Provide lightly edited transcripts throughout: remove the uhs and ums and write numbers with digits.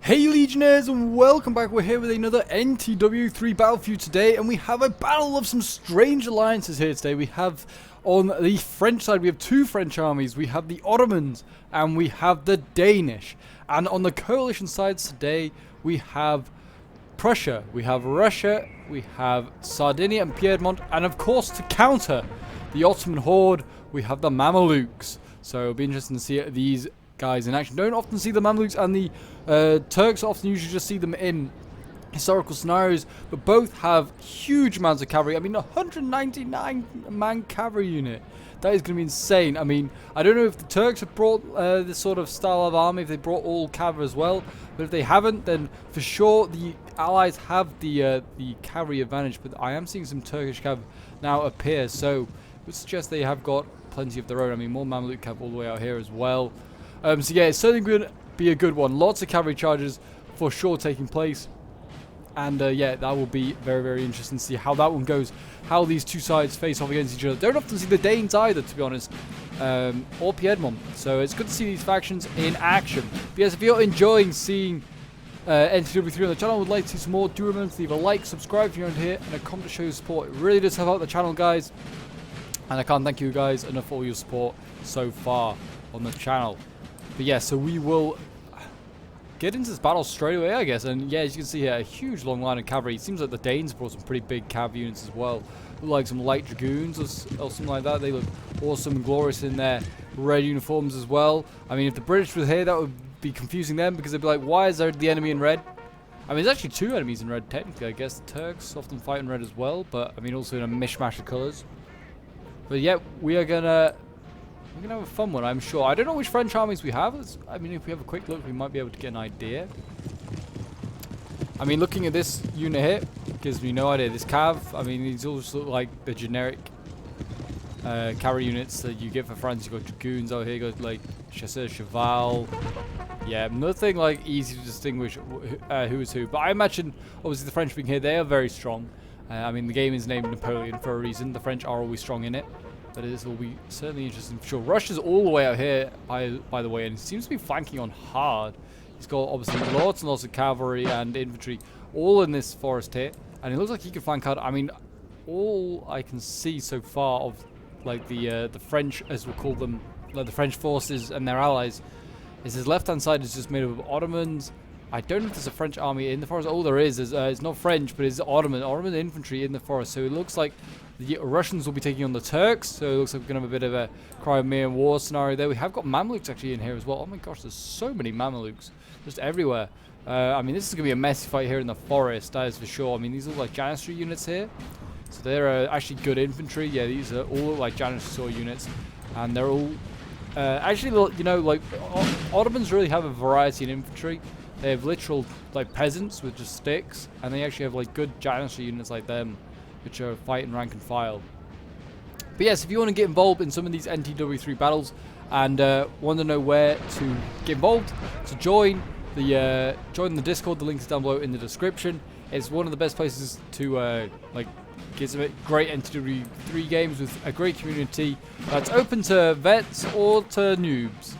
Hey Legionnaires, and welcome back. We're here with another NTW 3 battle for you today, and we have a battle of some strange alliances here today. We have on the French side, we have two French armies. We have the Ottomans and we have the Danish. And on the coalition sides today, we have Prussia, we have Russia, we have Sardinia and Piedmont, and of course to counter the Ottoman horde, we have the MAMLUKS. So it'll be interesting to see these guys in action. Don't often see the MAMLUKS and the Turks. Often usually just see them in historical scenarios, but both have huge amounts of cavalry. I mean, 199-man cavalry unit. That is going to be insane. I mean, I don't know if the Turks have brought this sort of style of army, if they brought all cavalry as well, but if they haven't, then for sure the Allies have the cavalry advantage. But I am seeing some Turkish cav now appear, so it would suggest they have got plenty of their own. I mean, more Mamluk cav all the way out here as well. So yeah, it's certainly going to be a good one. Lots of cavalry charges for sure taking place. And yeah, that will be very, very interesting to see how that one goes. How these two sides face off against each other. Don't often see the Danes either, to be honest. Or Piedmont. So it's good to see these factions in action. But yes, if you're enjoying seeing NTW3 on the channel, would like to see some more, do remember to leave a like, subscribe if you're around here, and a comment to show your support. It really does help out the channel, guys. And I can't thank you guys enough for all your support so far on the channel. But yeah, so we will get into this battle straight away, I guess. And yeah, as you can see here, a huge long line of cavalry. It seems like the Danes brought some pretty big cav units as well. Look like some light dragoons or something like that. They look awesome and glorious in their red uniforms as well. I mean, if the British were here, that would be confusing them, because they'd be like, why is there the enemy in red? I mean, there's actually two enemies in red, technically. I guess the Turks often fight in red as well, but I mean, also in a mishmash of colors. But yeah, we're gonna have a fun one, I'm sure. I don't know which French armies we have. I mean, if we have a quick look, we might be able to get an idea. I mean, looking at this unit here gives me no idea. This cav, I mean, these all just look like the generic cavalry units that you get for France. You've got dragoons out here, you've got like chasseurs, cheval. Yeah, nothing like easy to distinguish who is who. But I imagine, obviously, the French being here, they are very strong. I mean, the game is named Napoleon for a reason. The French are always strong in it. But this will be certainly interesting for sure. Russia's all the way out here, by the way, and he seems to be flanking on hard. He's got obviously lots and lots of cavalry and infantry all in this forest here, and it looks like he can flank hard. I mean, all I can see so far of like the French, as we'll call them, like the French forces and their allies, is his left-hand side is just made up of Ottomans. I don't know if there's a French army in the forest. Oh, there is. It's not French, but it's Ottoman infantry in the forest. So it looks like the Russians will be taking on the Turks. So it looks like we're going to have a bit of a Crimean War scenario there. We have got Mamluks actually in here as well. Oh my gosh, there's so many Mamluks just everywhere. I mean, this is going to be a messy fight here in the forest, that is for sure. I mean, these are like Janissary units here. So they're actually good infantry. Yeah, these are all like Janissary units. And they're all... actually, you know, like, Ottomans really have a variety in infantry. They have literal, like, peasants with just sticks, and they actually have, like, good Janissary units like them, which are fighting rank and file. But yes, if you want to get involved in some of these NTW3 battles, and want to know where to get involved, to join the Discord, the link is down below in the description. It's one of the best places to, like, get some great NTW3 games with a great community that's open to vets or to noobs.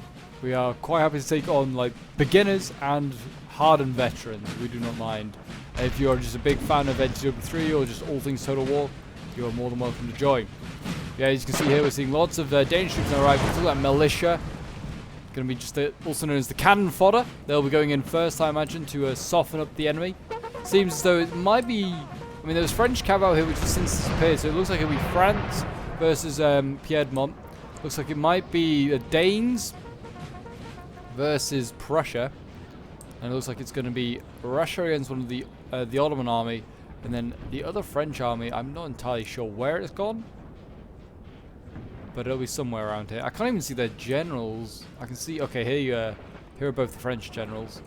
We are quite happy to take on like beginners and hardened veterans. We do not mind. If you are just a big fan of NTW3 or just all things Total War, you are more than welcome to join. Yeah, as you can see here, we're seeing lots of Danish troops on the right. It's like militia. Going to be just also known as the cannon fodder. They'll be going in first, I imagine, to soften up the enemy. Seems as though it might be... I mean, there's French cav out here which has since disappeared, so it looks like it'll be France versus Piedmont. Looks like it might be the Danes versus Prussia, and it looks like it's going to be Russia against one of the Ottoman army, and then the other French army. I'm not entirely sure where it's gone, but it'll be somewhere around here. I can't even see their generals. I can see. Okay, here are both the French generals.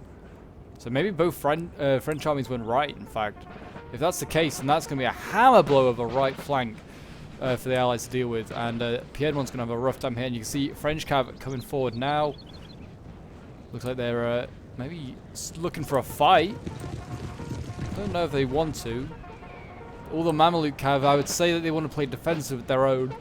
So maybe both French armies went right. In fact, if that's the case, then that's going to be a hammer blow of a right flank for the Allies to deal with, and Piedmont's going to have a rough time here. And you can see French cav coming forward now. Looks like they're maybe looking for a fight. I don't know if they want to. All the Mamluk cav, I would say that they want to play defensive with their own.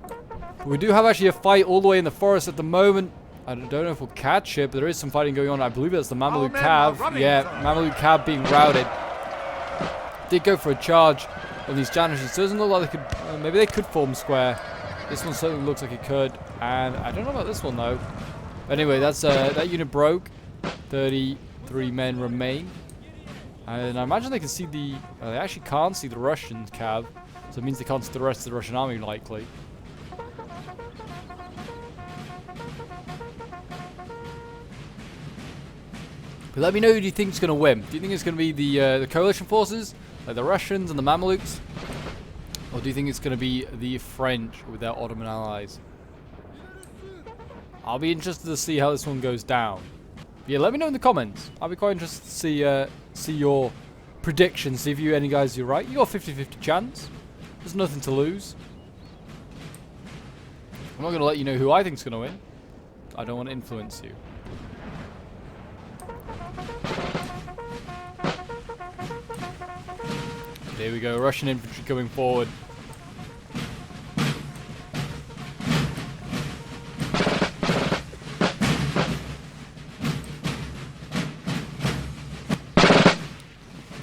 But we do have actually a fight all the way in the forest at the moment. I don't know if we'll catch it, but there is some fighting going on. I believe that's the Mamluk Cav. Yeah, Mamluk Cav being routed. Did go for a charge on these Janishes. Doesn't look like they could. Maybe they could form square. This one certainly looks like it could. And I don't know about this one though. Anyway, that's that unit broke. 33 men remain. And I imagine they can see the. They actually can't see the Russian Cav, so it means they can't see the rest of the Russian army likely. But let me know who do you think is going to win. Do you think it's going to be the coalition forces, like the Russians and the Mamluks? Or do you think it's going to be the French with their Ottoman allies? I'll be interested to see how this one goes down. Yeah, let me know in the comments. I'll be quite interested to see your predictions. See if any guys you're right. You got a 50-50 chance. There's nothing to lose. I'm not going to let you know who I think is going to win. I don't want to influence you. There we go, Russian infantry coming forward.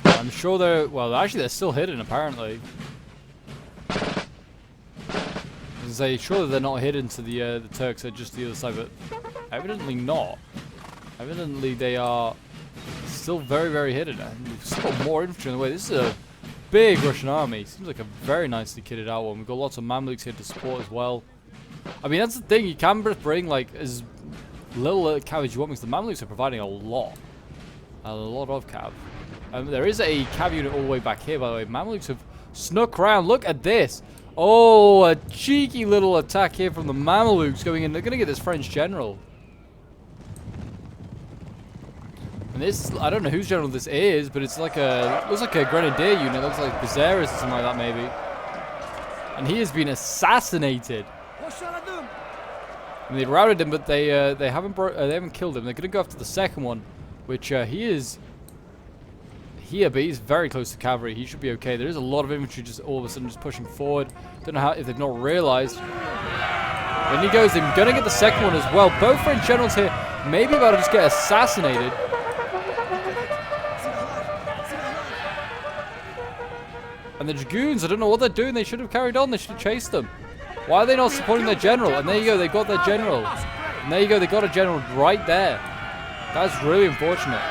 I'm sure they're, well, actually they're still hidden apparently. I was gonna say, surely they're not hidden to the Turks, they're just the other side, but evidently not. Evidently they are still very, very hidden, and we've still got more infantry on the way. This is a big Russian army. Seems like a very nicely kitted out one. We've got lots of Mamluks here to support as well. I mean, that's the thing. You can bring like as little cav as you want because the Mamluks are providing a lot of cav. There is a cav unit all the way back here, by the way. Mamluks have snuck around. Look at this. Oh, a cheeky little attack here from the Mamluks going in. They're going to get this French general. And this, I don't know whose general this is, but it's like looks like a grenadier unit. It looks like Bezeris or something like that, maybe. And he has been assassinated. I mean, they routed him, but they haven't killed him. They're gonna go after the second one, which he is here, but he's very close to cavalry. He should be okay. There is a lot of infantry just all of a sudden just pushing forward. Don't know how if they've not realized. When he goes, they're gonna get the second one as well. Both French generals here, maybe about to just get assassinated. And the Dragoons, I don't know what they're doing. They should have carried on. They should have chased them. Why are they not supporting their general? And there you go, they got their general. And there you go, they got a general right there. That's really unfortunate.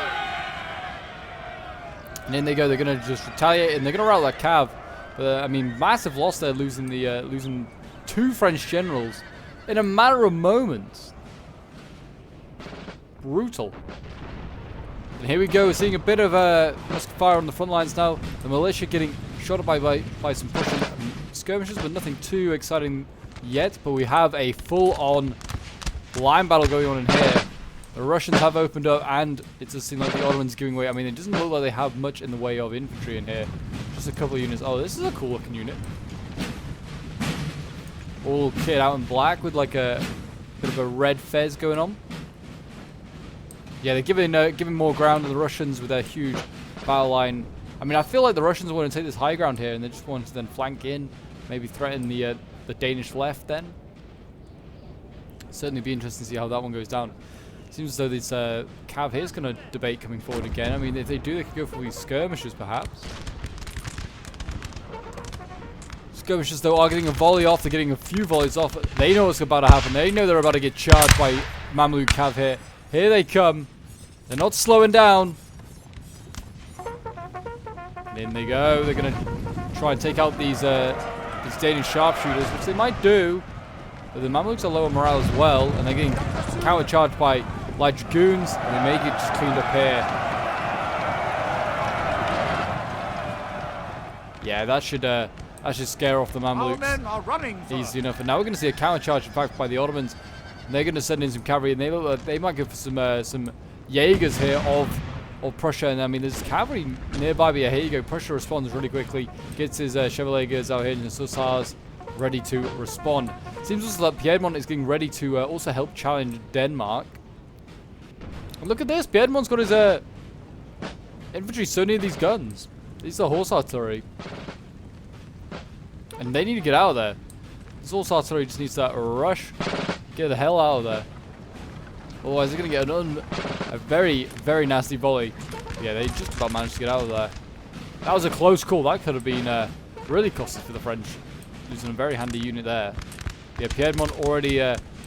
And then they go, they're going to just retaliate, and they're going to rout that cav. But, I mean, massive loss there, losing two French generals in a matter of moments. Brutal. And here we go, we're seeing a bit of musket fire on the front lines now. The militia getting shot up by some pushing skirmishes, but nothing too exciting yet. But we have a full-on line battle going on in here. The Russians have opened up, and it does seem like the Ottomans giving way. I mean, it doesn't look like they have much in the way of infantry in here. Just a couple of units. Oh, this is a cool-looking unit. All kitted out in black with like a bit of a red fez going on. Yeah, they're giving more ground to the Russians with their huge battle line. I mean, I feel like the Russians want to take this high ground here, and they just want to then flank in, maybe threaten the Danish left then. Certainly be interesting to see how that one goes down. Seems as though this cav here is going to debate coming forward again. I mean, if they do, they could go for these skirmishes, perhaps. Skirmishes, though, are getting a volley off. They're getting a few volleys off. They know what's about to happen. They know they're about to get charged by Mamluk cav here. Here they come. They're not slowing down. And in they go. They're going to try and take out these Danish sharpshooters, which they might do. But the Mamluks are low on morale as well, and they're getting countercharged by light dragoons, and they make it just cleaned up here. Yeah, that should scare off the Mamluks easy enough. And now we're going to see a countercharge, in fact, by the Ottomans. And they're going to send in some cavalry, and they might go for some Jaegers here of Prussia. And I mean, there's cavalry nearby, but yeah, here you go. Prussia responds really quickly, gets his Chevaliers out here, and his Hussars ready to respond. Seems also that Piedmont is getting ready to also help challenge Denmark. And look at this, Piedmont's got his infantry so near these guns. These are horse artillery. And they need to get out of there. This horse artillery just needs to rush. Get the hell out of there. Otherwise, they're going to get a very, very nasty volley. Yeah, they just about managed to get out of there. That was a close call. That could have been really costly for the French. Losing a very handy unit there. Yeah, Piedmont already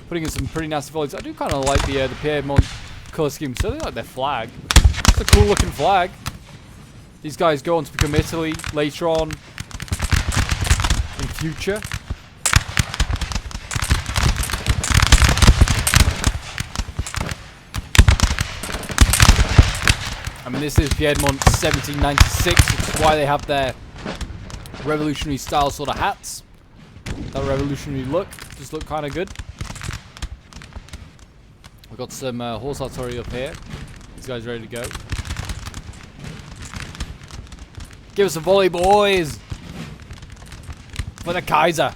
putting in some pretty nasty volleys. I do kind of like the Piedmont colour scheme. So they like their flag. It's a cool looking flag. These guys go on to become Italy later on in future. I mean, this is Piedmont 1796, which is why they have their revolutionary style sort of hats. That revolutionary look just look kind of good. We've got some horse artillery up here. These guys ready to go. Give us a volley, boys! For the Kaiser.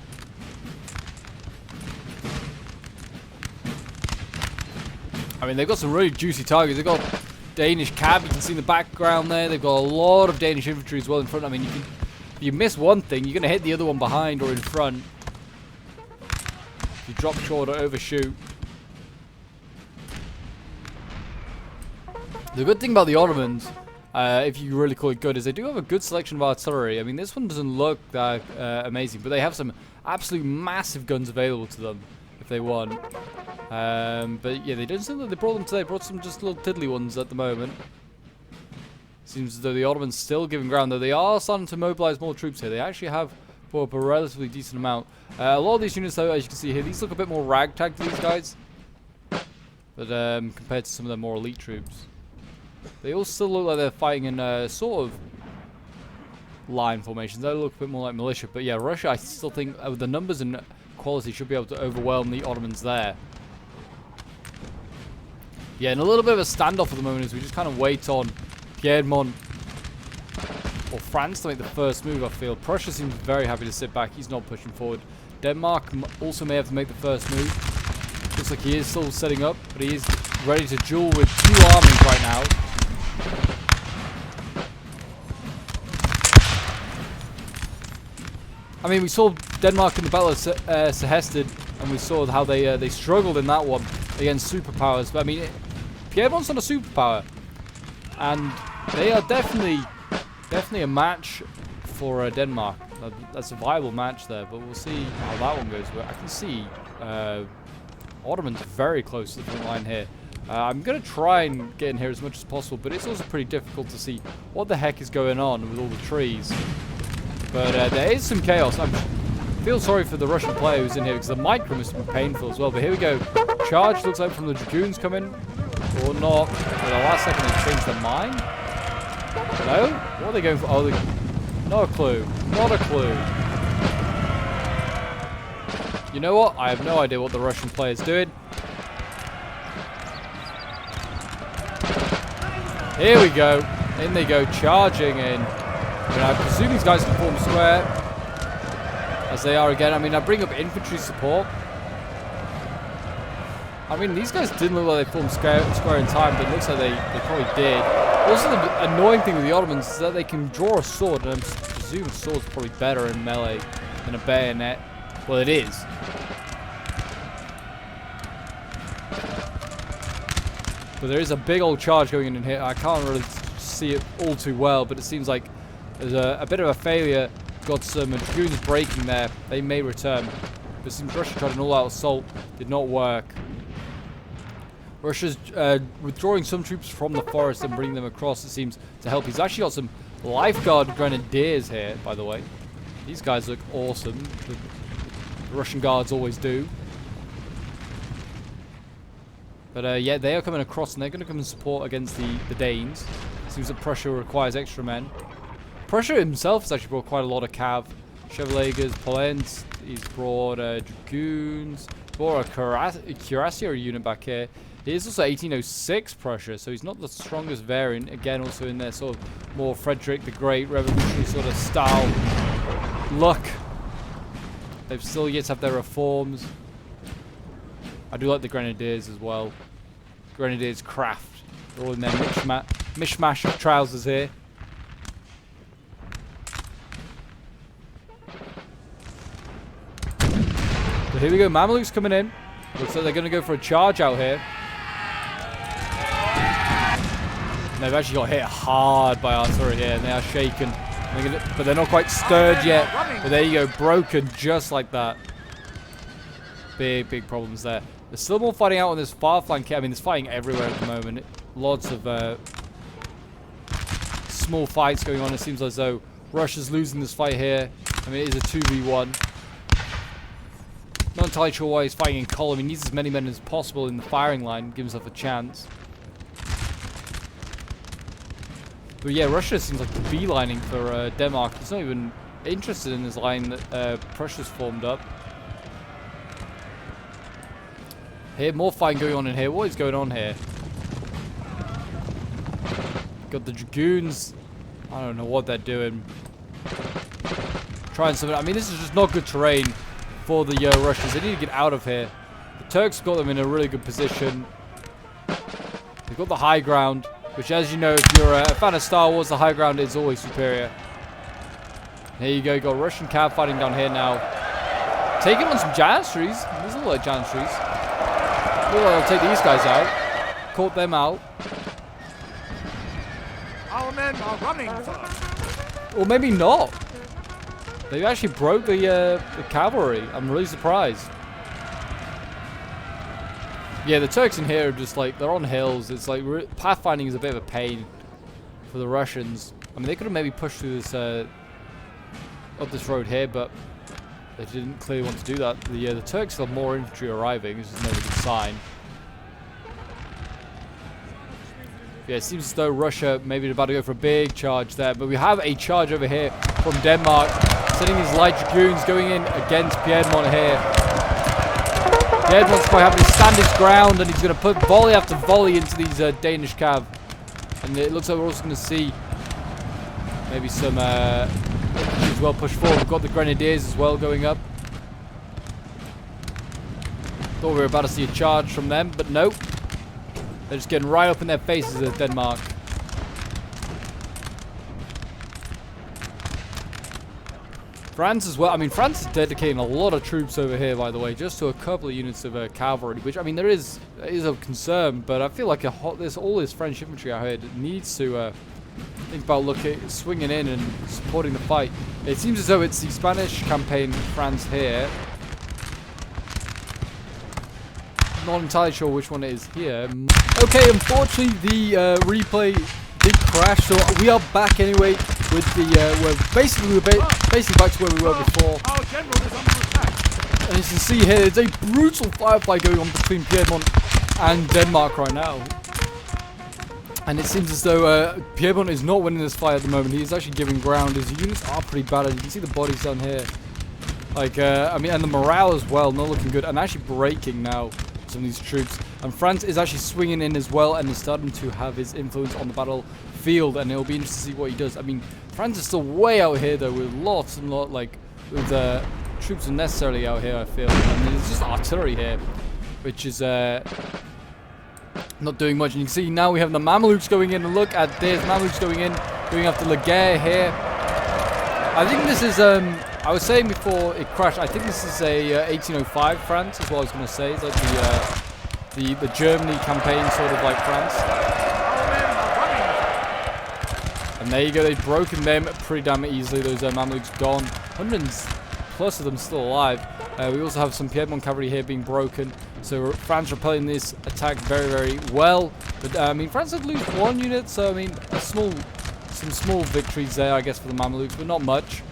I mean, they've got some really juicy targets. They've got Danish cab, you can see in the background there. They've got a lot of Danish infantry as well in front. I mean, if you miss one thing, you're going to hit the other one behind or in front. If you drop short or overshoot. The good thing about the Ottomans, if you really call it good, is they do have a good selection of artillery. I mean, this one doesn't look that amazing, but they have some absolute massive guns available to them if they want. But yeah, they don't seem that they brought them today. They brought some just little tiddly ones at the moment. Seems as though the Ottomans still giving ground, though they are starting to mobilize more troops here. They actually have put up a relatively decent amount. A lot of these units, though, as you can see here, these look a bit more ragtag to these guys. But compared to some of their more elite troops. They all still look like they're fighting in sort of line formations. They look a bit more like militia. But yeah, Russia, I still think with the numbers and quality should be able to overwhelm the Ottomans there. Yeah, and a little bit of a standoff at the moment as we just kind of wait on Piedmont or France to make the first move, I feel. Prussia seems very happy to sit back. He's not pushing forward. Denmark also may have to make the first move. Looks like he is still setting up, but he is ready to duel with two armies right now. I mean, we saw Denmark in the Battle of Sehested, and we saw how they struggled in that one against superpowers. But I mean, Piedmont's not a superpower, and they are definitely a match for Denmark. That's a viable match there, but we'll see how that one goes. But I can see Ottomans very close to the front line here. I'm going to try and get in here as much as possible, but it's also pretty difficult to see what the heck is going on with all the trees. But there is some chaos. I feel sorry for the Russian player who's in here because the micro must have been painful as well. But here we go. Charge looks like from the Dragoons coming. Or not. At the last second they changed their mind. No? What are they going for? Oh, not a clue. Not a clue. You know what? I have no idea what the Russian player is doing. Here we go. In they go, charging in. I mean, I presume these guys can form square. As they are again. I mean, I bring up infantry support. I mean, these guys didn't look like they formed square in time, but it looks like they probably did. Also, the annoying thing with the Ottomans is that they can draw a sword, and I presume a sword's probably better in melee than a bayonet. Well, it is. But there is a big old charge going in here. I can't really see it all too well, but it seems like there's a bit of a failure. Got some Dragoons breaking there. They may return. But it seems Russia tried an all-out assault. Did not work. Russia's withdrawing some troops from the forest and bringing them across, it seems, to help. He's actually got some lifeguard grenadiers here, by the way. These guys look awesome. The Russian guards always do. But yeah, they are coming across and they're going to come and support against the Danes. Seems that Prussia requires extra men. Prussia himself has actually brought quite a lot of cav. Chevalagers, Polens, he's brought Dragoons, brought a Cuirassier unit back here. He is also 1806 Prussia, so he's not the strongest variant. Again, also in their sort of more Frederick the Great revolutionary sort of style look. They've still yet to have their reforms. I do like the Grenadiers as well. Grenadiers craft. They're all in their mishmash of trousers here. So here we go, Mamluks coming in. Looks like they're going to go for a charge out here. They've actually got hit hard by artillery here, and they are shaken. But they're not quite stirred yet. But there you go, broken just like that. Big, big problems there. There's still more fighting out on this far flank here. I mean, there's fighting everywhere at the moment. Lots of small fights going on. It seems as though Russia's losing this fight here. I mean, it is a 2v1. Not entirely sure why he's fighting in column. He needs as many men as possible in the firing line. Give himself a chance. But yeah, Russia seems like the beelining for Denmark. He's not even interested in this line that Prussia's formed up. Here, more fighting going on in here. What is going on here? Got the Dragoons. I don't know what they're doing. Trying something. I mean, this is just not good terrain for the Russians. They need to get out of here. The Turks got them in a really good position. They've got the high ground, which, as you know, if you're a fan of Star Wars, the high ground is always superior. There you go. You got Russian cav fighting down here now. Taking on some Janissaries. There's a lot of Janissaries. Well, I'll take these guys out. Caught them out. Our men are running. Or maybe not. They actually broke the cavalry. I'm really surprised. Yeah, the Turks in here are just like, they're on hills. It's like, pathfinding is a bit of a pain for the Russians. I mean, they could have maybe pushed through this, up this road here, but they didn't clearly want to do that. The Turks have more infantry arriving. This is never a good sign. Yeah, it seems as though Russia maybe about to go for a big charge there, but we have a charge over here from Denmark, sending these light dragoons going in against Piedmont here. Piedmont's quite happy to stand his ground, and he's going to put volley after volley into these Danish cav. And it looks like we're also going to see maybe some infantry as well push forward. We've got the Grenadiers as well going up. Thought we were about to see a charge from them, but nope. They're just getting right up in their faces as Denmark. France as well. I mean, France is dedicating a lot of troops over here, by the way, just to a couple of units of cavalry, which, I mean, there is of concern, but I feel like there's all this French infantry out here that needs to think about swinging in and supporting the fight. It seems as though it's the Spanish campaign France here. Not entirely sure which one it is here. Okay, unfortunately the replay did crash, so we are back anyway with the we're basically back to where we were before. Our general is under attack. And as you can see here, there's a brutal firefight going on between Piedmont and Denmark right now. And it seems as though Piedmont is not winning this fight at the moment. He is actually giving ground. His units are pretty bad. You can see the bodies down here. Like, I mean, and the morale as well, not looking good. And actually breaking now. Some of these troops, and France is actually swinging in as well, and is starting to have his influence on the battlefield, and it'll be interesting to see what he does. I mean, France is still way out here though, with lots and lots, like, with troops unnecessarily out here, I feel. And there's just artillery here, which is not doing much. And you can see now we have the MAMLUKS going in, and look at this, MAMLUKS going after Le Guerre here. I think this is I was saying before it crashed, I think this is a 1805 France, is what I was going to say. It's like the Germany campaign, sort of like France. And there you go, they've broken them pretty damn easily. Those MAMLUKS gone. Hundreds plus of them still alive. We also have some Piedmont cavalry here being broken. So France repelling this attack very, very well. But I mean, France did lose one unit, so I mean, some small victories there, I guess, for the MAMLUKS, but not much.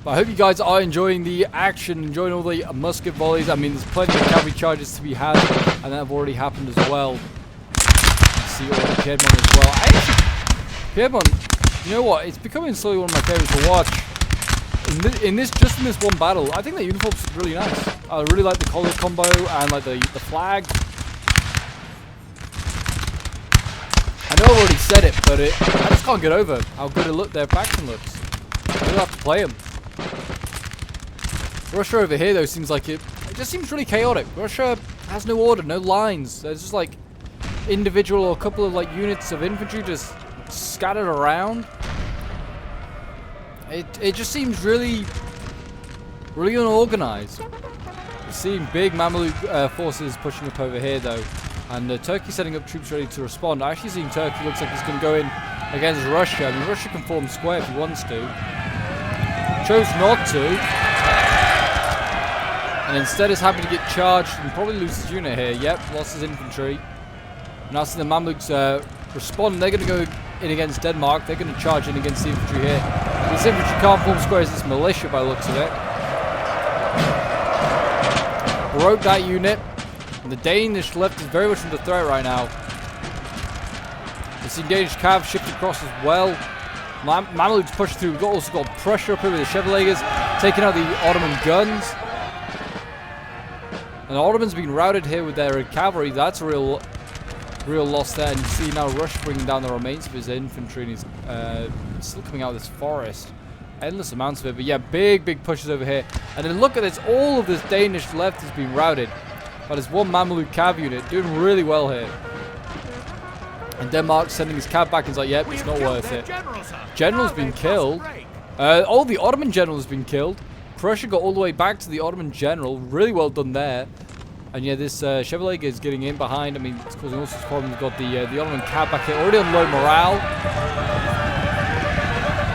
But I hope you guys are enjoying the action, enjoying all the musket volleys. I mean, there's plenty of cavalry charges to be had, and that have already happened as well. You see all the Piedmont as well. Piedmont, you know what? It's becoming slowly one of my favorites to watch. In this one battle, I think the uniforms are really nice. I really like the color combo and like the flag. I know I've already said it, but I just can't get over how good their faction looks. I really have to play them. Russia over here, though, seems like it just seems really chaotic. Russia has no order, no lines. There's just like individual or a couple of like units of infantry just scattered around. It just seems really unorganized. We're seeing big MAMLUK forces pushing up over here, though. And Turkey setting up troops ready to respond. I actually seen Turkey looks like he's going to go in against Russia. I mean, Russia can form square if he wants to. Chose not to. And instead is happy to get charged and probably lose his unit here. Yep, lost his infantry. Now see the Mamluks respond. They're going to go in against Denmark. They're going to charge in against the infantry here. This infantry can't form squares. It's militia by the looks of it. Broke that unit. And the Danish left is very much under threat right now. You see Danish cav shift across as well. Mamluks push through. We've also got pressure up here with the Chevaliers, taking out the Ottoman guns. And the Ottomans being routed here with their cavalry. That's a real loss there. And you see now Russia bringing down the remains of his infantry, and he's still coming out of this forest. Endless amounts of it. But yeah, big pushes over here. And then look at this. All of this Danish left has been routed. But there's one Mamluk cav unit doing really well here. And Denmark sending his cav back and is like, yep, it's not worth it. General's been killed. Oh, the Ottoman general has been killed. Prussia got all the way back to the Ottoman general. Really well done there. And yeah, this Chevalier is getting in behind. I mean, it's causing all sorts of problems. We've got the Ottoman cav back here. Already on low morale.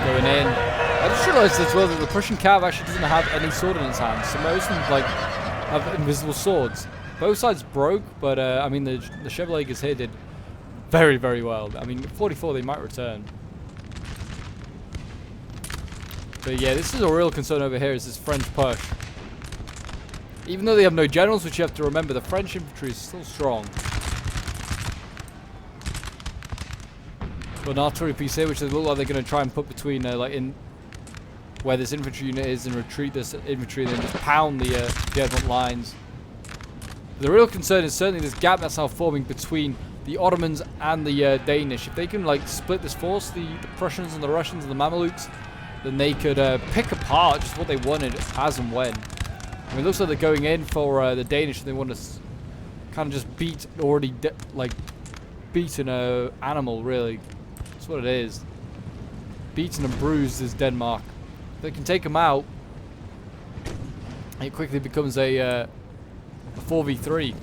Going in. I just realized as well that the Prussian cav actually doesn't have any sword in its hands. So most of them, like, have invisible swords. Both sides broke, but I mean the Chevaliers here did very well. I mean 44 they might return. But yeah, this is a real concern over here is this French push. Even though they have no generals, which you have to remember, the French infantry is still strong. But an artillery piece here, which they look like they're going to try and put between like in where this infantry unit is and retreat this infantry and then just pound the Piedmont lines. The real concern is certainly this gap that's now forming between the Ottomans and the Danish. If they can like split this force, the Prussians and the Russians and the Mamluks, then they could pick apart just what they wanted as and when. I mean, it looks like they're going in for the Danish and they want to kind of just beat already beaten animal, really. That's what it is. Beaten and bruised is Denmark. If they can take them out, it quickly becomes a 4v3.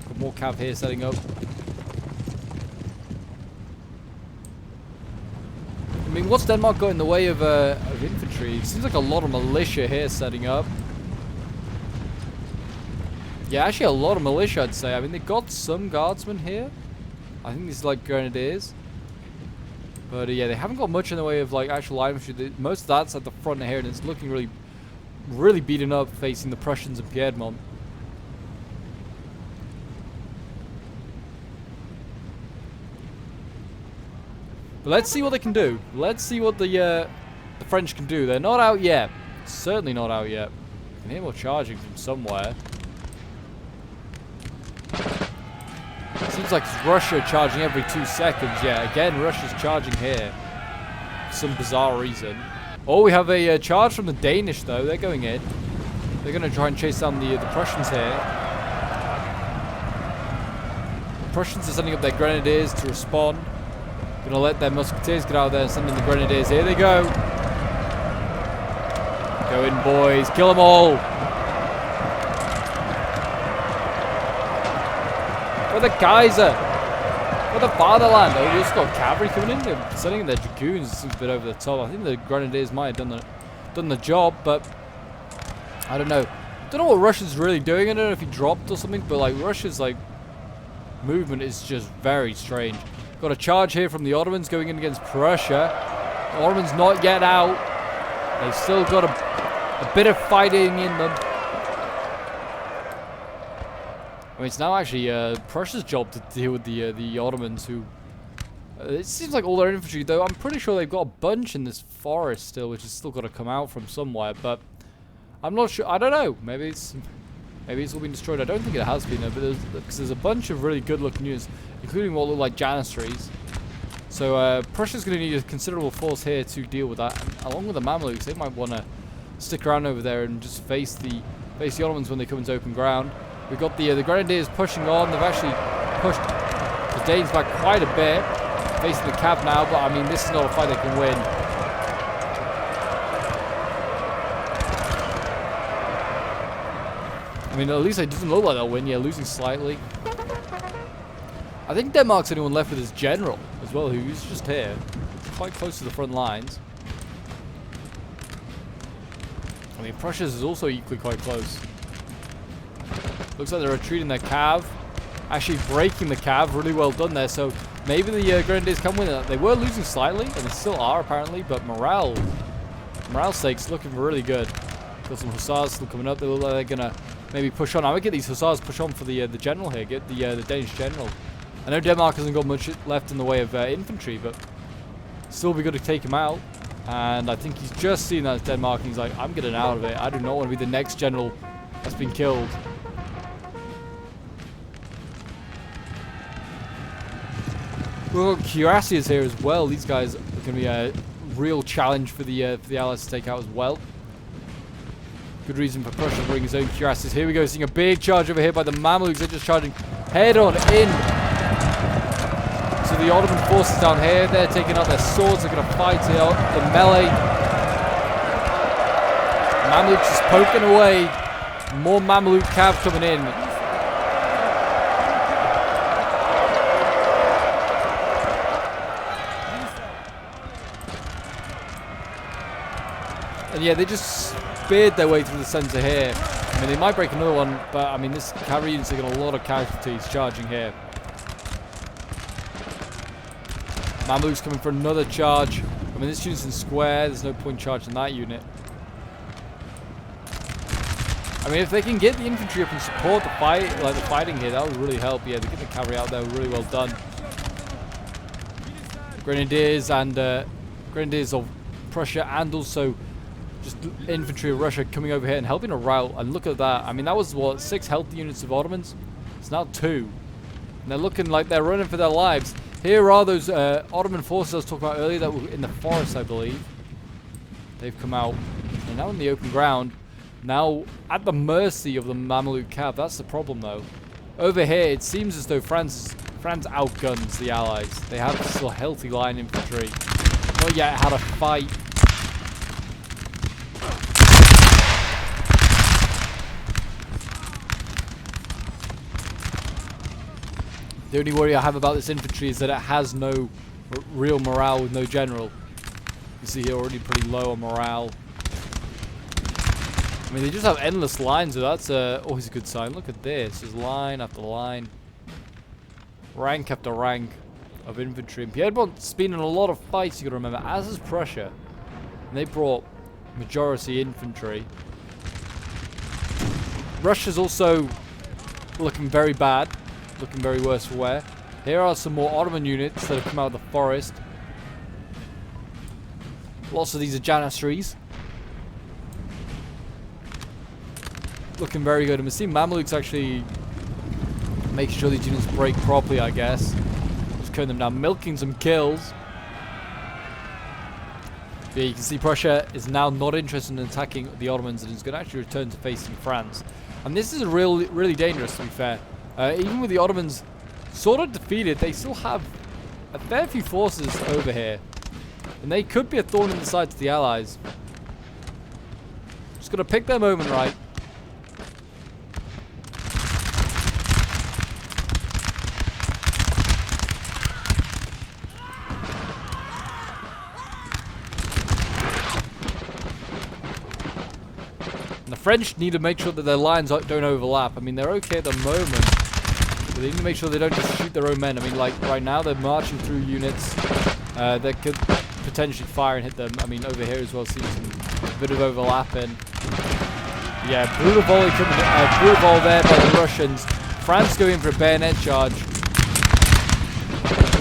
Got more cav here setting up. I mean, what's Denmark got in the way of infantry? It seems like a lot of militia here setting up. Yeah, actually a lot of militia, I'd say. I mean, they got some guardsmen here. I think these are like grenadiers. But yeah, they haven't got much in the way of like actual light infantry. Most of that's at the front here, and it's looking really beaten up facing the Prussians and Piedmont. But let's see what they can do. Let's see what the French can do. They're not out yet. Certainly not out yet. I can hear more charging from somewhere. Seems like it's Russia charging every 2 seconds. Yeah, again, Russia's charging here. For some bizarre reason. Oh, we have a charge from the Danish, though. They're going in. They're going to try and chase down the Prussians here. The Prussians are sending up their grenadiers to respond. Going to let their musketeers get out there and send in the grenadiers. Here they go. Go in, boys. Kill them all. For the Kaiser. For the fatherland. Oh, we just got cavalry coming in. They're sending in their dragoons. It seems a bit over the top. I think the grenadiers might have done the job, but I don't know. I don't know what Russia's really doing. I don't know if he dropped or something, but like Russia's like movement is just very strange. Got a charge here from the Ottomans going in against Prussia. The Ottomans not yet out. They've still got a bit of fighting in them. I mean, it's now actually Prussia's job to deal with the Ottomans, who... it seems like all their infantry, though, I'm pretty sure they've got a bunch in this forest still, which has still got to come out from somewhere, but I'm not sure. I don't know. Maybe it's all been destroyed. I don't think it has been, though, but there's a bunch of really good-looking units, including what look like janissaries. So Prussia's going to need a considerable force here to deal with that. And along with the Mamluks, they might want to stick around over there and just face the Ottomans when they come into open ground. We've got the Grenadiers pushing on. They've actually pushed the Danes back quite a bit. Facing the cav now, but I mean, this is not a fight they can win. I mean, at least it doesn't look like they'll win. Yeah, losing slightly. I think Denmark's the only one left with his general as well, who's just here. Quite close to the front lines. I mean, Prussia's is also equally quite close. Looks like they're retreating their cav. Actually breaking the cav. Really well done there. So maybe the Grenadiers can win it. They were losing slightly, and they still are apparently, but morale's sake's looking really good. Got some Hussars still coming up. They look like they're going to maybe push on. I would get these Hussars push on for the general here. Get the Danish general. I know Denmark hasn't got much left in the way of infantry, but still be good to take him out. And I think he's just seen that as Denmark, and he's like, I'm getting out of it. I do not want to be the next general that's been killed. We've got cuirassiers here as well. These guys are going to be a real challenge for the Allies to take out as well. Good reason for Prussia to bring his own cuirassiers. Here we go, seeing a big charge over here by the Mamluks. They're just charging head on in. So the Ottoman forces down here, they're taking out their swords. They're going to fight the melee. Mamluks just poking away. More Mamluk cav coming in. And yeah, they just speared their way through the center here. I mean, they might break another one, but I mean, this cavalry unit's taking a lot of casualties charging here. Mamluks coming for another charge. I mean, this unit's in square. There's no point charging that unit. I mean, if they can get the infantry up and support the fight, like the fighting here, that would really help. Yeah, they get the cavalry out there, really well done. Grenadiers and Grenadiers of Prussia, and also just infantry of Russia coming over here and helping a rout. And look at that. I mean, that was what, 6 healthy units of Ottomans. It's now 2, and they're looking like they're running for their lives. Here are those Ottoman forces I was talking about earlier that were in the forest, I believe. They've come out. They're now in the open ground. Now at the mercy of the Mamluk cav. That's the problem, though. Over here, it seems as though France outguns the Allies. They have still healthy line infantry. Not yet had a fight. The only worry I have about this infantry is that it has no real morale with no general. You see here already pretty low on morale. I mean, they just have endless lines, so that's always a good sign. Look at this. There's line after line. Rank after rank of infantry. And Piedmont's been in a lot of fights, you gotta remember, as is Prussia. And they brought majority infantry. Russia's also looking very bad. Looking very worse for wear. Here are some more Ottoman units that have come out of the forest. Lots of these are Janissaries. Looking very good. And we see Mamluks actually making sure these units break properly, I guess. Just cutting them down, milking some kills. But yeah, you can see Prussia is now not interested in attacking the Ottomans and is going to actually return to facing France. And this is really dangerous, to be fair. Even with the Ottomans sort of defeated, they still have a fair few forces over here. And they could be a thorn in the side to the Allies. Just got to pick their moment right. And the French need to make sure that their lines don't overlap. I mean, they're okay at the moment. But they need to make sure they don't just shoot their own men. I mean, like, right now they're marching through units that could potentially fire and hit them. I mean, over here as well, seeing a bit of overlapping. Yeah, brutal volley coming, brutal volley there by the Russians. France going for a bayonet charge.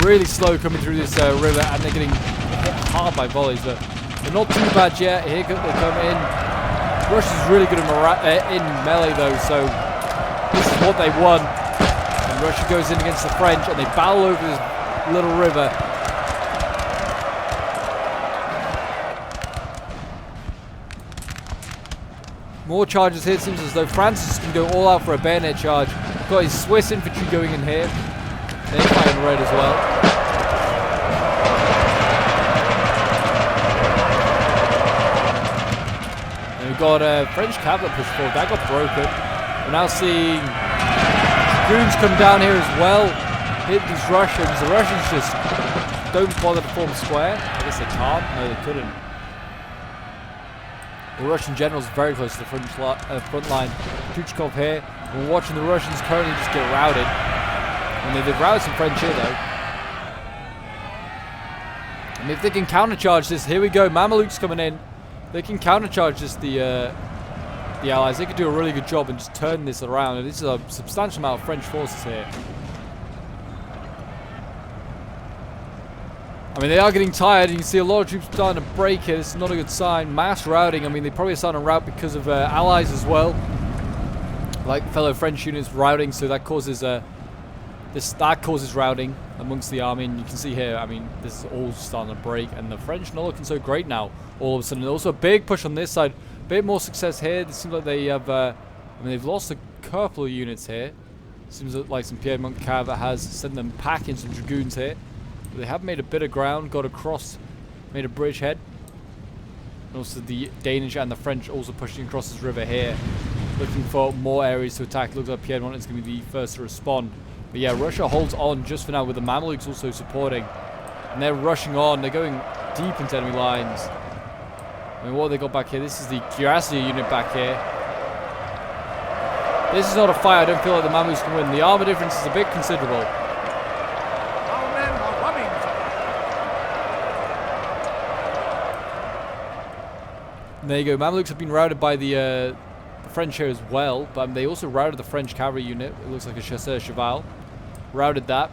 Really slow coming through this river, and they're getting hit hard by volleys. But they're not too bad yet. Here they come in. Russia's really good in melee, though, so this is what they won. Russia goes in against the French, and they battle over this little river. More charges here. It seems as though France can go all out for a bayonet charge. Got his Swiss infantry going in here. They're fighting red as well. And we've got French cavalry push forward. That got broken. We're now seeing Dragoons come down here as well. hit these Russians. The Russians just don't bother to form square. I guess they can't. No, they couldn't. The Russian general's very close to the front line. Tuchkov here. We're watching the Russians currently just get routed. I mean, they've routed some French here, though. I mean, if they can countercharge this, here we go. Mamluks coming in. They can countercharge this, the Allies. They could do a really good job and just turn this around. And this is a substantial amount of French forces here. I mean, they are getting tired. You can see a lot of troops starting to break here. This is not a good sign. Mass routing. I mean, they probably are starting to rout because of Allies as well. Like fellow French units routing, so that causes that causes routing amongst the army. And you can see here, I mean, this is all starting to break, and the French not looking so great now. All of a sudden, also a big push on this side. Bit more success here. It seems like they have. I mean, they've lost a couple of units here. Seems like some Piedmont Cav has sent them packing some dragoons here. But they have made a bit of ground, got across, made a bridgehead. And also the Danish and the French also pushing across this river here, looking for more areas to attack. Looks like Piedmont is going to be the first to respond. But yeah, Russia holds on just for now, with the Mamluks also supporting. And they're rushing on. They're going deep into enemy lines. I mean, what have they got back here? This is the Cuirassier unit back here. This is not a fight. I don't feel like the Mamluks can win. The armor difference is a bit considerable. Our men are running. And there you go. Mamluks have been routed by the French here as well. But they also routed the French cavalry unit. It looks like a chasseur cheval. Routed that.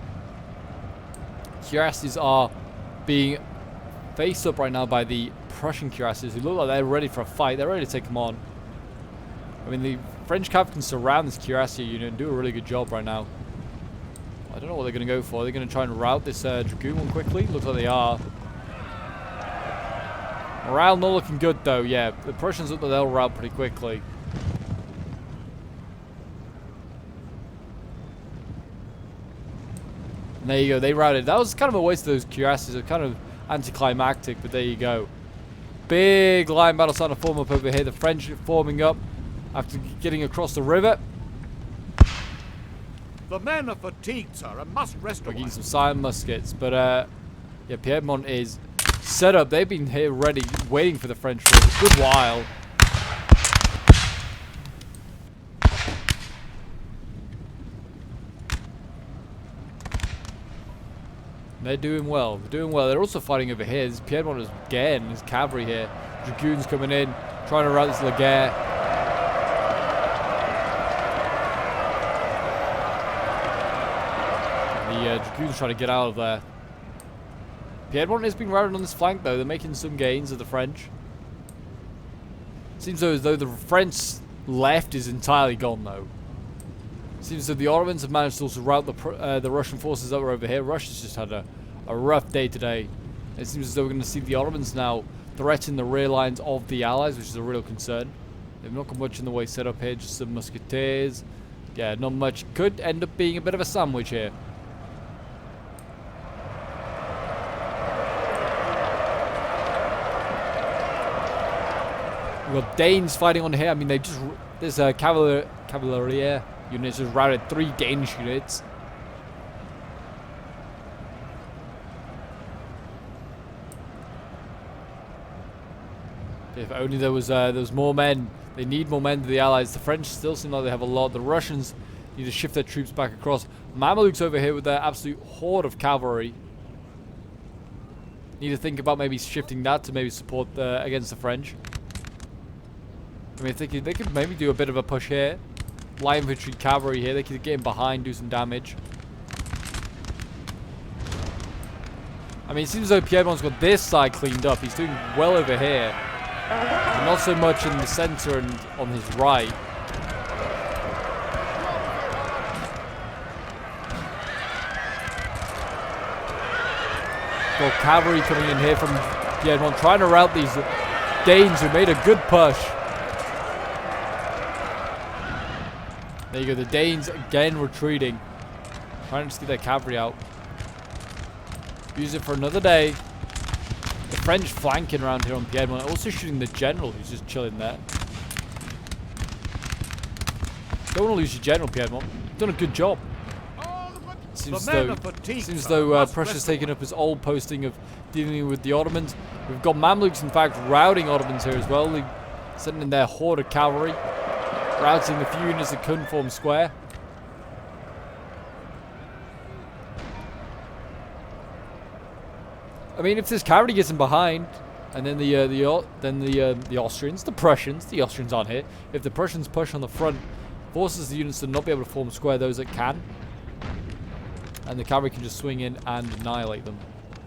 Cuirassiers are being faced up right now by the Prussian cuirassiers, who look like they're ready for a fight. They're ready to take them on. I mean, the French cav can surround this cuirassier unit and do a really good job right now. I don't know what they're going to go for. They're going to try and rout this dragoon one quickly. Looks like they are. Morale not looking good though. Yeah, the Prussians look like they'll rout pretty quickly. And there you go. They routed. That was kind of a waste of those cuirassiers. They're kind of anticlimactic, but there you go. Big line battle starting to form up over here. The French are forming up after getting across the river. The men are fatigued, sir, and must rest a We're getting while. some silent muskets, but yeah, Piedmont is set up. They've been here ready, waiting for the French for a good while. They're doing well. They're doing well. They're also fighting over here. This Piedmont is again. There's cavalry here. Dragoons coming in, trying to rout this Laguerre. The Dragoons trying to get out of there. Piedmont is being routed on this flank though. They're making some gains of the French. Seems as though the French left is entirely gone though. Seems that the Ottomans have managed to also rout the Russian forces that were over here. Russia's just had a rough day today. It seems as though we're going to see the Ottomans now threaten the rear lines of the Allies, which is a real concern. They've not got much in the way set up here, just some musketeers. Yeah, not much. Could end up being a bit of a sandwich here. We've got Danes fighting on here. I mean, they just... There's a Cavalry units just routed 3 Danish units. If only there was more men. They need more men to the Allies. The French still seem like they have a lot. The Russians need to shift their troops back across. Mamluks over here with their absolute horde of cavalry. Need to think about maybe shifting that to maybe support against the French. I mean, they could maybe do a bit of a push here. Light infantry cavalry here. They could get in behind, do some damage. I mean, it seems as though Piedmont's got this side cleaned up. He's doing well over here. But not so much in the center and on his right. Got cavalry coming in here from Piedmont, trying to rout these Danes who made a good push. There you go, the Danes again retreating. Trying to just get their cavalry out. Use it for another day. The French flanking around here on Piedmont. Also shooting the general who's just chilling there. Don't want to lose your general, Piedmont. Done a good job. Seems The men though, are fatigued, seems sir, though must Prussia's rest taken up his old posting of dealing with the Ottomans. We've got Mamluks, in fact, routing Ottomans here as well. They're sending in their horde of cavalry, routing the few units that couldn't form square. I mean, if this cavalry gets in behind, and then the Austrians, the Austrians aren't here. If the Prussians push on the front, forces the units to not be able to form square, those that can, and the cavalry can just swing in and annihilate them.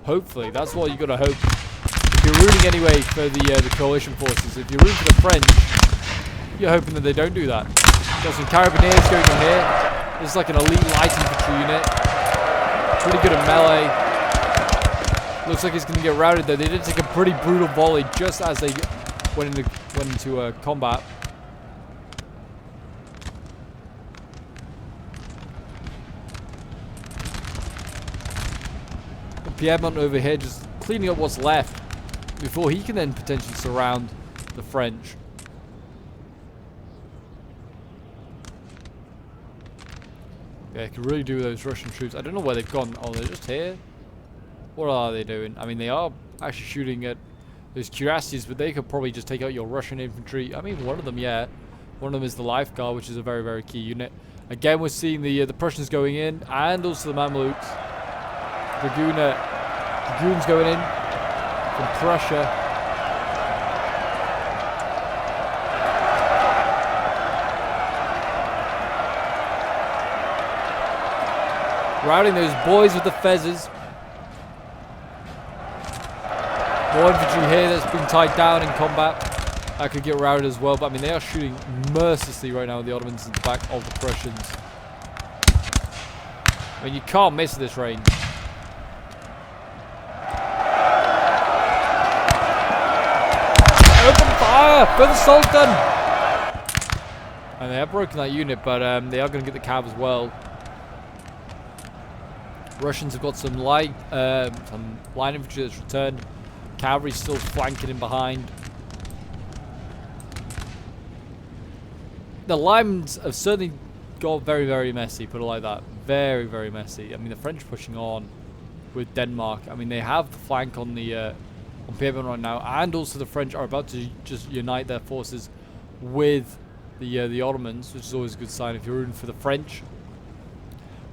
Hopefully, that's what you gotta hope. If you're rooting anyway for the coalition forces, if you're rooting for the French, you're hoping that they don't do that. Got some carabiniers going in here. This is like an elite light infantry unit, pretty good at melee. Looks like he's going to get routed though. They did take a pretty brutal volley just as they went into combat. And Piedmont over here just cleaning up what's left before he can then potentially surround the French. Yeah, he can really do with those Russian troops. I don't know where they've gone. Oh, they're just here? What are they doing? I mean, they are actually shooting at those cuirassiers, but they could probably just take out your Russian infantry. I mean, one of them, yeah. One of them is the Life Guard, which is a very, very key unit. Again, we're seeing the Prussians going in, and also the Mamluks. Dragoons going in from Prussia. Routing those boys with the fezzes. More infantry here that's been tied down in combat. That could get routed as well, but I mean, they are shooting mercilessly right now with the Ottomans in the back of the Prussians. I mean, you can't miss this range. Open fire for the Sultan! And they have broken that unit, but they are going to get the cav as well. Russians have got some line infantry that's returned. Cavalry still flanking in behind. The lines have certainly got very, very messy, put it like that. Very, very messy. I mean, the French pushing on with Denmark. I mean, they have the flank on the on Piedmont right now, and also the French are about to just unite their forces with the Ottomans, which is always a good sign if you're rooting for the French.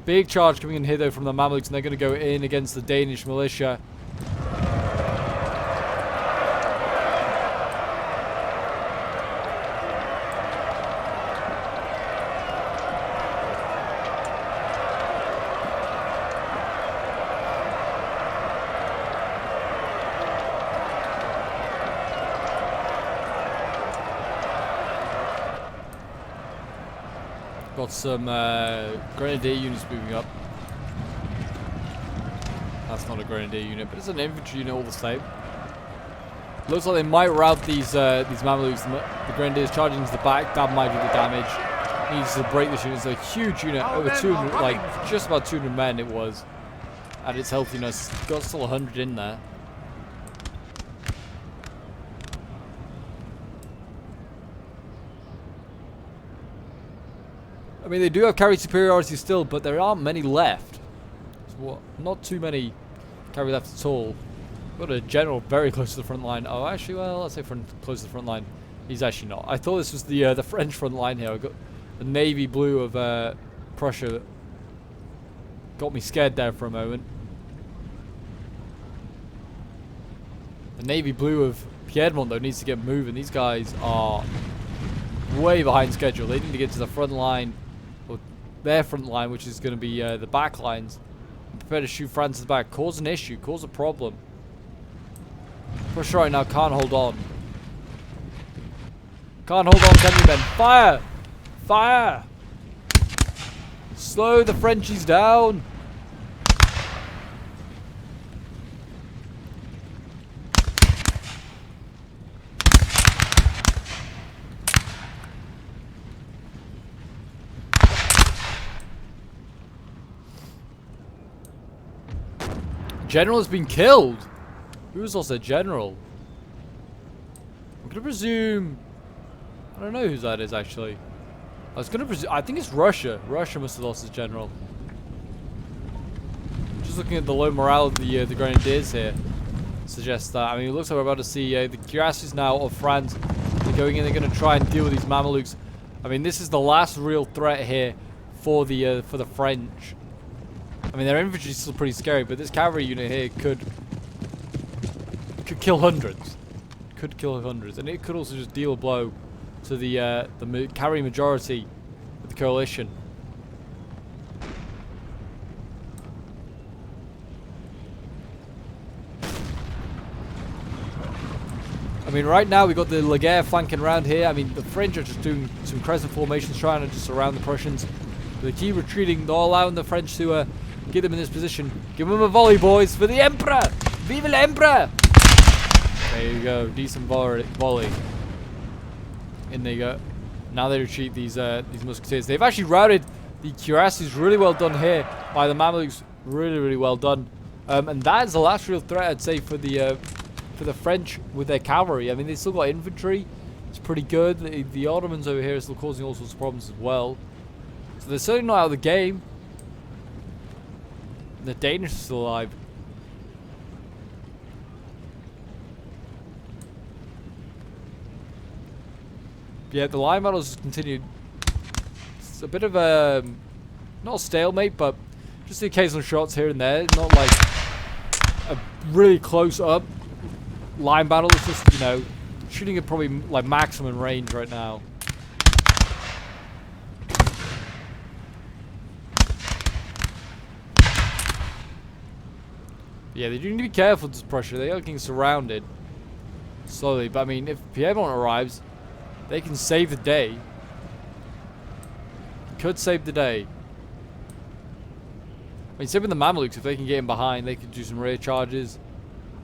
Big charge coming in here though from the Mamluks, and they're going to go in against the Danish militia. Got some grenadier units moving up. That's not a grenadier unit, but it's an infantry unit all the same. Looks like they might rout these Mamluks. The grenadiers charging into the back. That might do the damage. Needs to break this unit. It's a huge unit, over 200, like just about 200 men it was. At its healthiness, got still 100 in there. I mean, they do have cavalry superiority still, but there aren't many left. So not too many cavalry left at all. Got a general very close to the front line. Oh, actually, well, let's say close to the front line. He's actually not. I thought this was the French front line here. I got the navy blue of Prussia. Got me scared there for a moment. The navy blue of Piedmont, though, needs to get moving. These guys are way behind schedule. They need to get to the front line. Their front line, which is going to be the back lines. Prepare to shoot France's back. Cause an issue. Cause a problem. Prussia right now can't hold on. Can't hold on, can you, men? Fire! Fire! Slow the Frenchies down. General has been killed. Who's also general? I'm gonna presume. I don't know who that is actually. I was gonna presume. I think it's Russia. Russia must have lost his general. just looking at the low morale of the Grenadiers here, suggests that. I mean, it looks like we're about to see the cuirassiers now of France. They're going in. They're going to try and deal with these Mamluks. I mean, this is the last real threat here for the French. I mean, their infantry is still pretty scary, but this cavalry unit here could kill hundreds. Could kill hundreds, and it could also just deal a blow to the cavalry majority of the coalition. I mean, right now we've got the Laguerre flanking around here. I mean, the French are just doing some crescent formations, trying to just surround the Prussians. They keep retreating. They're allowing the French to get them in this position. Give them a volley, boys, for the Emperor! Vive l'Emperor! There you go, decent volley. In they go. Now they retreat these musketeers. They've actually routed the cuirassiers. Really well done here by the Mamluks. Really, really well done. And that is the last real threat, I'd say, for the French with their cavalry. I mean, they still got infantry. It's pretty good. The Ottomans over here are still causing all sorts of problems as well. So they're certainly not out of the game. The Danish are still alive. Yeah, the line battles just continued. It's a bit of a, not a stalemate, but just the occasional shots here and there. Not like a really close up line battle. It's just, you know, shooting at probably like maximum range right now. Yeah, they do need to be careful with this pressure. They are getting surrounded slowly, but I mean, if Piedmont arrives, they can save the day. Could save the day. I mean, same with the Mamluks. If they can get in behind, they could do some rear charges.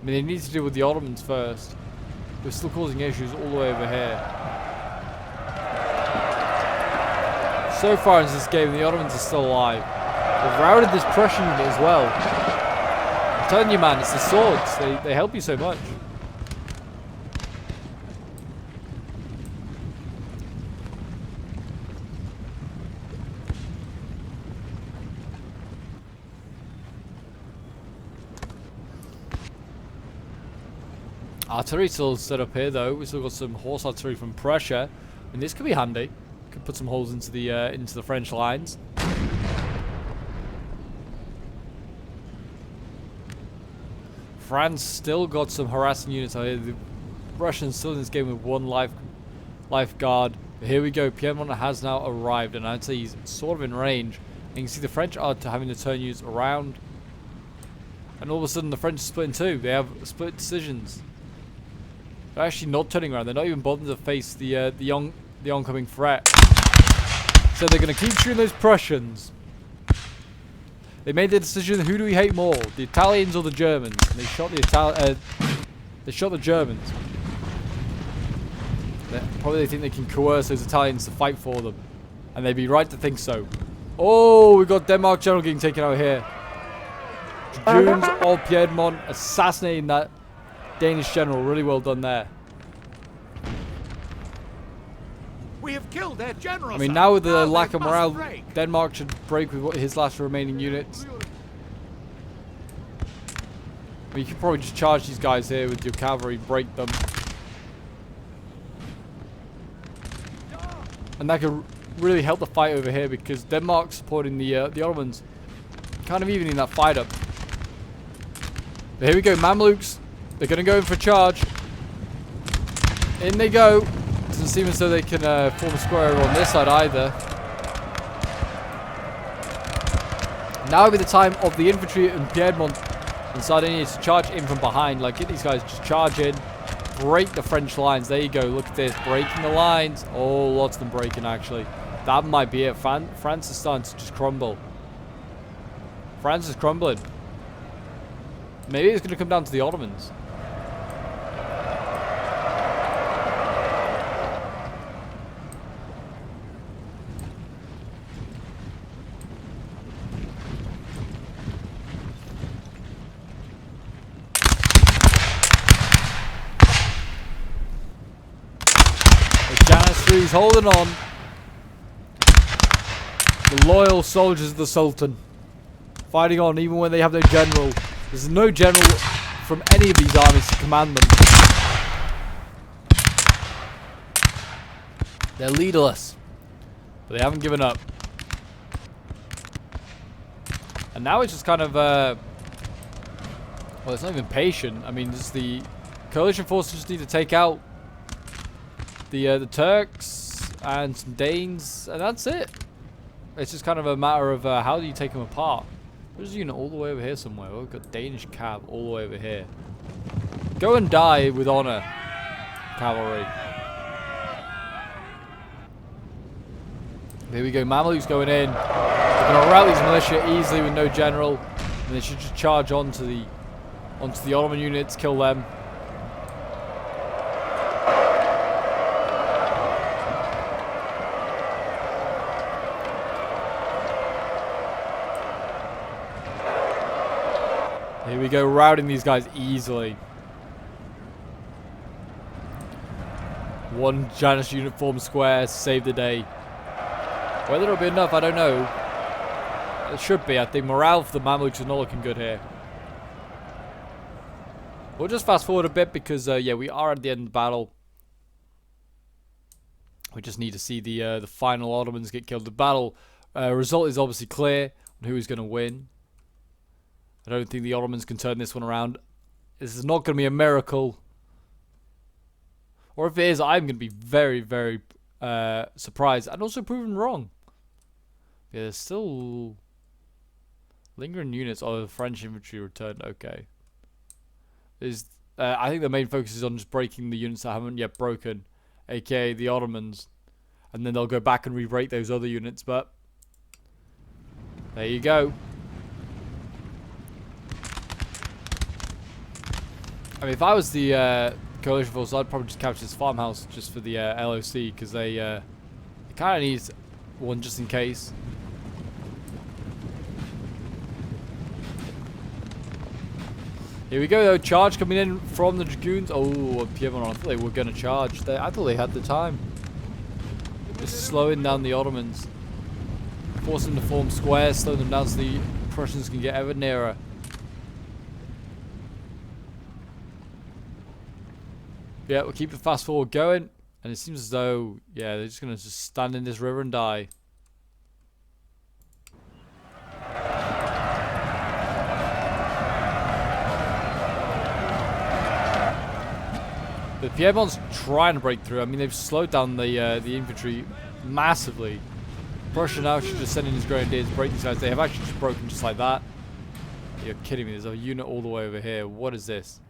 I mean, they need to deal with the Ottomans first. They're still causing issues all the way over here. So far in this game, the Ottomans are still alive. They've routed this Prussian unit as well. I'm telling you, man, it's the swords. They help you so much. Artillery still set up here, though. We still got some horse artillery from Prussia, and this could be handy. Could put some holes into the French lines. France still got some harassing units out here. The Russians still in this game with one life guard. But here we go. Piedmont has now arrived, and I'd say he's sort of in range. And you can see the French are having to turn units around, and all of a sudden the French are split in two. They have split decisions. They're actually not turning around. They're not even bothering to face the oncoming threat. So they're going to keep shooting those Prussians. They made the decision: who do we hate more, the Italians or the Germans? And they shot the Germans. Probably they think they can coerce those Italians to fight for them, and they'd be right to think so. Oh, we got Denmark general getting taken out here. Dragoons of Piedmont assassinating that Danish general. Really well done there. We have killed their general. I mean, now with the lack of morale, Denmark should break with his last remaining units. I mean, you could probably just charge these guys here with your cavalry, break them. And that could really help the fight over here, because Denmark supporting the Ottomans, kind of evening that fight up. But here we go, Mamluks. They're going to go in for a charge. In they go. Doesn't seem as though they can form a square on this side either. Now would be the time of the infantry in Piedmont and Sardinia to charge in from behind. Like, get these guys just charge in, break the French lines. There you go. Look at this, breaking the lines. Oh, lots of them breaking actually. That might be it. France is starting to just crumble. France is crumbling. Maybe it's going to come down to the Ottomans. He's holding on. The loyal soldiers of the Sultan. fighting on even when they have no general. There's no general from any of these armies to command them. They're leaderless, but they haven't given up. And now it's just kind of, well, it's not even patient. I mean, just the coalition forces just need to take out the Turks and some Danes, and that's it. It's just kind of a matter of how do you take them apart. There's a unit all the way over here somewhere. Oh, we've got Danish cav all the way over here. Go and die with honor, cavalry. Here we go. Mamluks going in. They're going to rout these militia easily with no general, and they should just charge onto the Ottoman units, kill them. Here we go, routing these guys easily. One Janus unit formed square, save the day. Whether it'll be enough, I don't know. It should be. I think morale for the Mamluks is not looking good here. We'll just fast forward a bit because, yeah, we are at the end of the battle. We just need to see the final Ottomans get killed. The battle result is obviously clear on who is going to win. I don't think the Ottomans can turn this one around. This is not going to be a miracle. Or if it is, I'm going to be very, very surprised and also proven wrong. Yeah, there's still lingering units. Oh, the French infantry returned. Okay. I think the main focus is on just breaking the units that haven't yet broken, aka the Ottomans, and then they'll go back and re-break those other units. But there you go. I mean, if I was the coalition force, I'd probably just capture this farmhouse just for the LOC, because they kind of need one just in case. Here we go though, charge coming in from the Dragoons. Oh, Piedmont, I thought they were going to charge. I thought they had the time. Just slowing down the Ottomans. Forcing them to form squares, slowing them down so the Prussians can get ever nearer. Yeah, we'll keep the fast forward going. And it seems as though, yeah, they're just going to just stand in this river and die. The Piedmont's trying to break through. I mean, they've slowed down the infantry massively. Prussia now should just send in his grenadiers, break these guys. They have actually just broken just like that. You're kidding me. There's a unit all the way over here. What is this?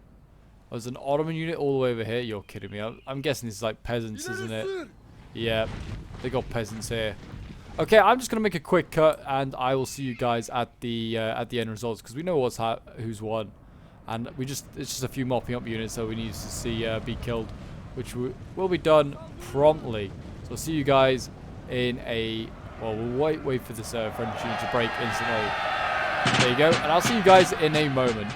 Oh, there's an Ottoman unit all the way over here. You're kidding me. I'm guessing this is like peasants, isn't it? Yeah, they got peasants here. Okay, I'm just gonna make a quick cut, and I will see you guys at the end results, because we know who's won. And it's just a few mopping up units that we need to see be killed, which will be done promptly. So I'll see you guys in well, we'll wait for this French unit to break instantly. There you go, and I'll see you guys in a moment.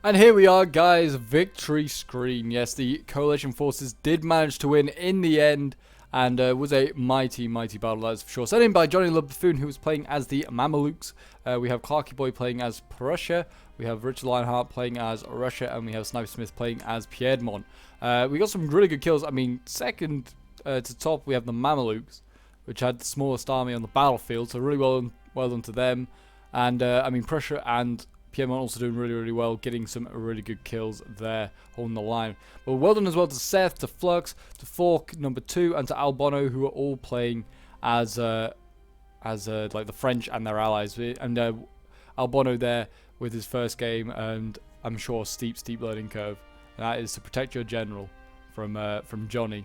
And here we are, guys, victory screen. Yes, the coalition forces did manage to win in the end, and was a mighty, mighty battle, that's for sure. Sent in by Johnny LeBuffoon, who was playing as the Mamluks. We have Clarky Boy playing as Prussia. We have Richard Lionheart playing as Russia, and we have Sniper Smith playing as Piedmont. We got some really good kills. I mean, second to top, we have the Mamluks, which had the smallest army on the battlefield, so really well done to them. And I mean, Prussia and Piedmont also doing really, really well, getting some really good kills there on the line. But well done as well to Seth, to Flux, to Fork number 2, and to Albono, who are all playing as like the French and their allies. And Albono there with his first game, and I'm sure steep learning curve. And that is to protect your general from Johnny.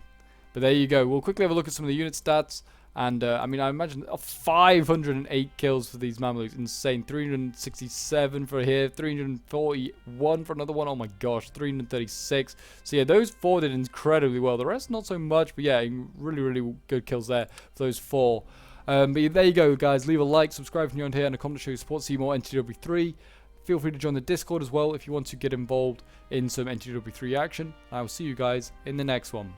But there you go. We'll quickly have a look at some of the unit stats. And I mean, I imagine 508 kills for these Mamluks. Insane. 367 for here. 341 for another one. Oh my gosh. 336. So yeah, those 4 did incredibly well. The rest not so much. But yeah, really, really good kills there for those 4. But yeah, there you go, guys. Leave a like, subscribe if you're on here, and a comment to show your support. See more NTW3. Feel free to join the Discord as well if you want to get involved in some NTW3 action. I will see you guys in the next one.